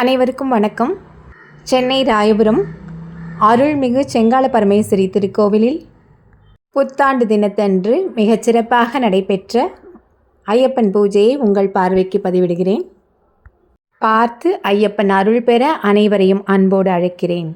அனைவருக்கும் வணக்கம். சென்னை ராயபுரம் அருள்மிகு செங்கால பரமேஸ்வரி திருக்கோவிலில் புத்தாண்டு தினத்தன்று மிகச்சிறப்பாக நடைபெற்ற ஐயப்பன் பூஜையை உங்கள் பார்வைக்கு பதிவிடுகிறேன். பார்த்து ஐயப்பன் அருள் பெற அனைவரையும் அன்போடு அழைக்கிறேன்.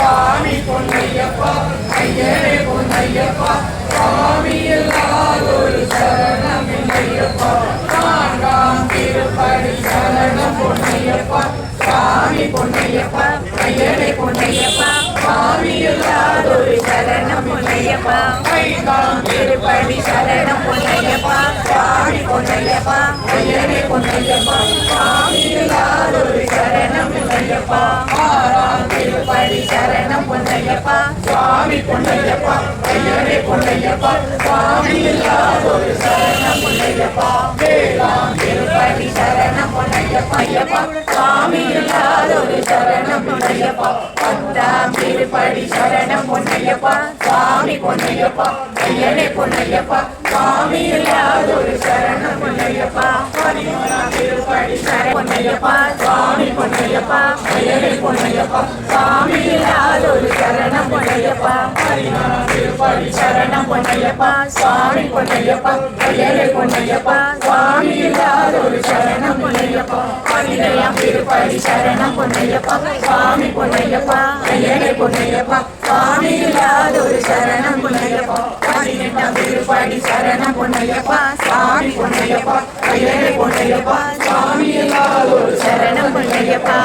சுவாமி பொன்னையப்பா ஐயனே பொன்னையப்பா சுவாமி இல்லாதொரு சரணம் இல்லையப்பா நான்காம் திருப்படி சரணம் பொன்னையப்பா சுவாமி பொன்னையப்பா ஐயனே பொன்னையப்பா சுவாமி இல்லாதொரு சரணம் பொன்னையப்பா ஐந்தாம் திருப்படி சரணம் பொன்னையப்பா சுவாமி பொன்னையப்பா ஐயனே பொன்னையப்பா சுவாமி இல்லாதொரு சரணம் பொன்னையப்பா ஆறாம் திருப்படி சரணம் பொன்னையப்பா சுவாமி பொன்னையப்பா ஐயனே பொன்னையப்பா சுவாமி இல்லாதொரு சரணம் பொன்னையப்பா ஏழாம் திருப்படி சரணம் பொன்னையப்பா ஐயப்பா சுவாமி இல்லாதொரு சரணம் பொன்னையப்பா பத்தாம் திருப்படி சரணம் பொன்னையப்பா சுவாமி பொன்னையப்பா ஐயனே பொன்னையப்பா சுவாமி இல்லாதொரு சரணம் பொன்னையப்பா பதினோராம் திருப்படி சரணம் பொன்னையப்பா சுவாமி பொன்னையப்பா ஐயனே பொன்னையப்பா சுவாமி இல்லாதொரு சரணம் பொன்னையப்பா பதினாறாம் திருப்படி சரணம் பொன்னையப்பா சுவாமி பொன்னையப்பா ஐயனே பொன்னையப்பா சுவாமி இல்லாதொரு சரணம் பொன்னையப்பா பதினேழாம் திருப்படி சரணம் பொன்னையப்பா சுவாமி பொன்னையப்பா ஐயனே பொன்னையப்பா சுவாமி இல்லாதொரு சரணம் பொன்னையப்பா பதினெட்டாம் திருப்படி சரணம் பொன்னையப்பா சுவாமி பொன்னையப்பா ஐயனே பொன்னையப்பா சுவாமி இல்லாதொரு சரணம் பொன்னையப்பா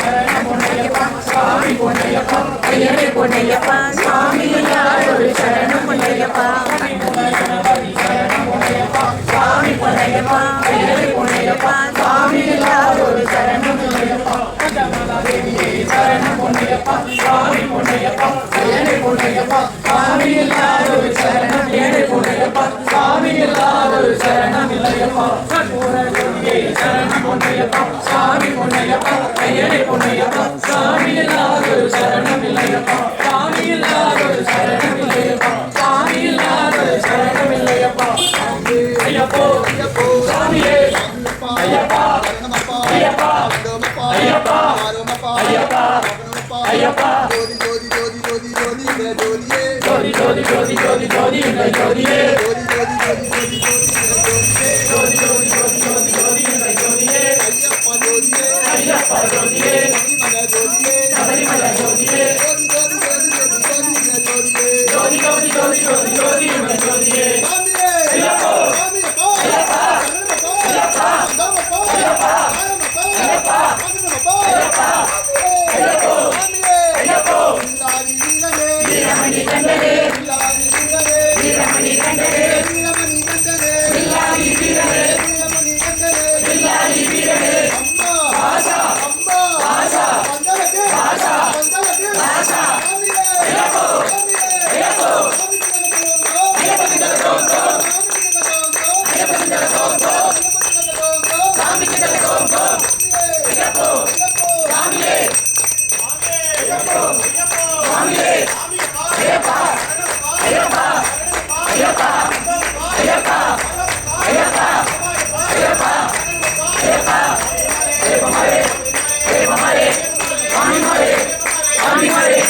சரணம் பொன்னையப்பா சுவாமி பொன்னையப்பா ஐயனே பொன்னையப்பா சுவாமி இல்லாதொரு சரணம் பொன்னையப்பா சரணம் பொன்னையப்பா சுவாமி பொன்னையப்பா ஐயனே பொன்னையப்பா சுவாமி இல்லாதொரு சரணம் பொன்னையப்பா சரணம் பொன்னையப்பா சுவாமி பொன்னையப்பா ஐயனே பொன்னையப்பா சுவாமி இல்லாதொரு சரணம் ஐயனே பொன்னையப்பா சுவாமி இல்லாதொரு சரணம் இல்லையப்பா சரணம் பொன்னையப்பா சுவாமி பொன்னையப்பா ஐயனே பொன்னையப்பா சுவாமி இல்லாதொரு சரணம் இல்லையப்பா சுவாமி இல்லாதொரு சரணம் இல்லையப்பா சுவாமி இல்லாதொரு சரணம் இல்லையப்பா ஐயப்போ சாமியே ஐயப்பா ஐயப்பா ஐயப்பா ஐயப்பா ஐயப்பா ஜோதி ஜோதி ஜோதி ஜோதி ஜோதி ஜோதியே ஜோதி ஜோதி ஜோதி ஜோதி ஜோதி ஜோதியே ஜோதி ஜோதி ஜோதி ஜோதி ஜோதி ஜோதி ஜோதி ஜோதி ஜோதி ஜோதியே ஐயப்பா ஜோதியே ஐயப்பா ஜோதியே சபரிமலை ஜோதியே ஜோதி ஜோதி ஜோதி ஜோதி ஜோதி ஜோதி ஜோதி ஜோதி ஜோதி ஜோதியே ஐயப்பா ஐயப்பா ஐயப்பா ஐயப்பா ஐயப்பா ஐயப்பா ஐயப்போ ஐயப்போ வீரமணி கண்டரே வீரமணி கண்டரே வீரமணி கண்டரே வில்லாளி வீரரே வீரமணி கண்டரே வில்லாளி வீரரே அம்மா ஆசா அம்மா ஆசா வந்தலகே ஆசா வந்தலகே ஆசா ஐயப்போ ஐயப்போ ஐயப்போ சாமி கிட்ட ஐயப்போ சாமியே ஐயப்போ சாமியே ஐயப்பா ஐயப்பா ஐயப்பா ஐயப்பா ஐயப்பா ஐயப்பா ஐயப்பா ஐயப்பா மாரே ஐயப்பா மாரே சாமி மாரே சாமி மாரே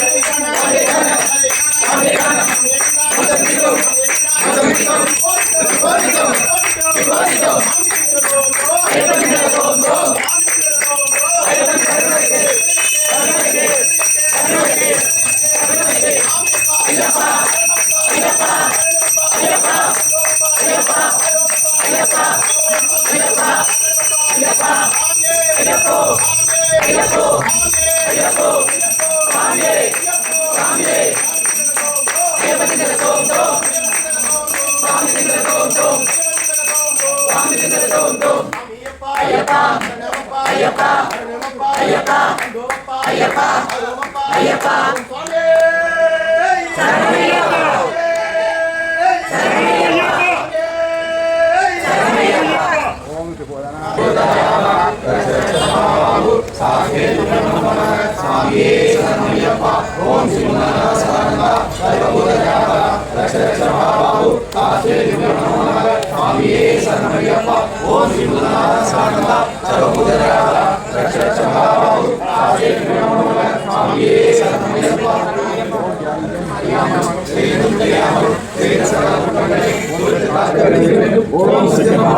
ஓம் சிவன்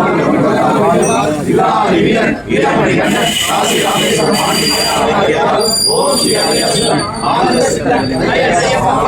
வீரமணி கண்ணன் காசி ராமேஸ்வரம் ஓம் ஸ்ரீ அய்யப்பன் ஆனந்த சித்தன் ஐயப்பா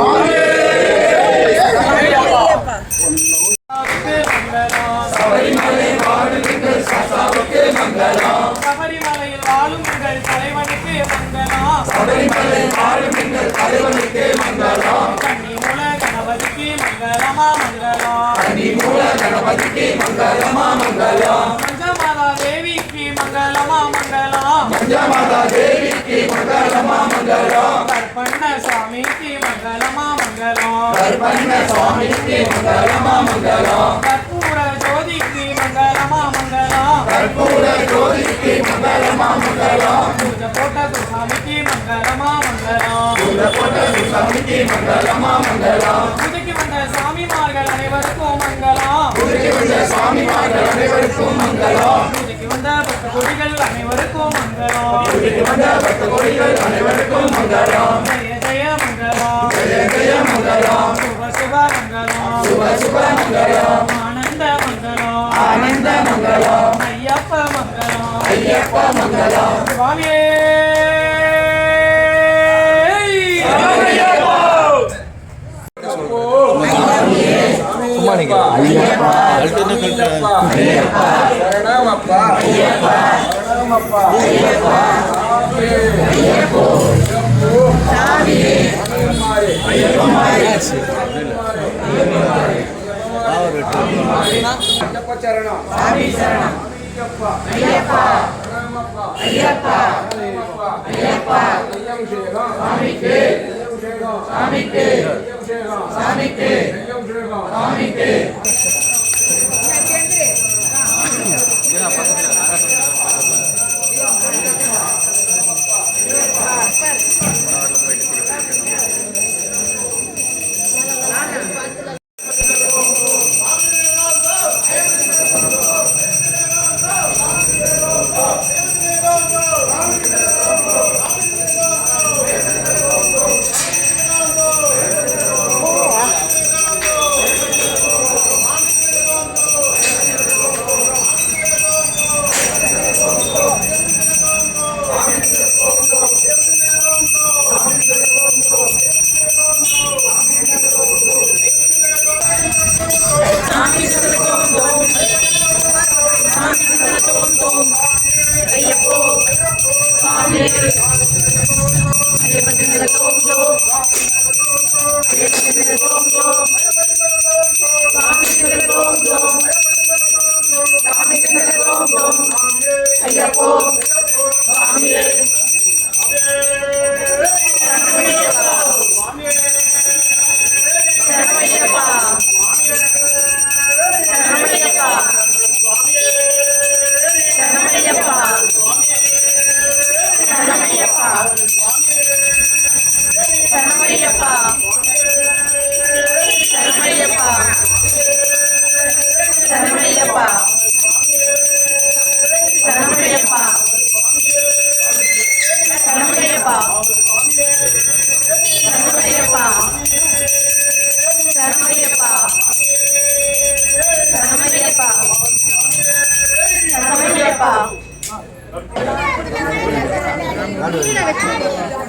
சபரிமலை வாழுகின்ற சாஸ்தாவுக்கு மங்களம் சபரிமலையில் வாழும் எங்கள் தலைவனுக்கு மங்களம் சபரிமலை வாழுகின்ற தலைவனுக்கு மங்களம் கன்னிமூல கணபதிக்கு மங்களமா மங்களம் கன்னிமூல கணபதிக்கு மங்களமா மங்களம் பஞ்சமாதா தேவிக்கு மங்களமா மங்களம் பஞ்சமாதா தேவிக்கு மங்களமா மங்களம் கற்பண்ண சுவாமிக்கு மங்களமா மங்களம் கற்பண்ண சுவாமிக்கு மங்களமா மங்களம் கற்பூர ஜோதிக்கு மங்களமா மங்களம் கற்பூர ஜோதிக்கு மங்களமா மங்களம் பூஜை போட்ட சுவாமிக்கு மங்களமா மங்களம் பூஜை போட்ட சுவாமிக்கு மங்களமா மங்களம் பூஜைக்கு வந்த சாமிமார்கள் அனைவருக்கும் மங்களம் பூஜைக்கு வந்த சாமிமார்கள் அனைவருக்கும் மங்களம் பூஜைக்கு வந்த பக்த கொடிகள் அனைவருக்கும் மங்களம் பூஜைக்கு வந்த பக்த கோடிகள் அனைவருக்கும் மங்களம் ஜெய ஜெய மங்களம் ஜெய ஜெய மங்களம் சுப சுப மங்களம் சுப சுப மங்களம் ஆனந்த மங்களம் ஆனந்த மங்களம் ஐயப்ப மங்களம் ஐயப்ப மங்களம் சுவாமியே கீழே வச்சு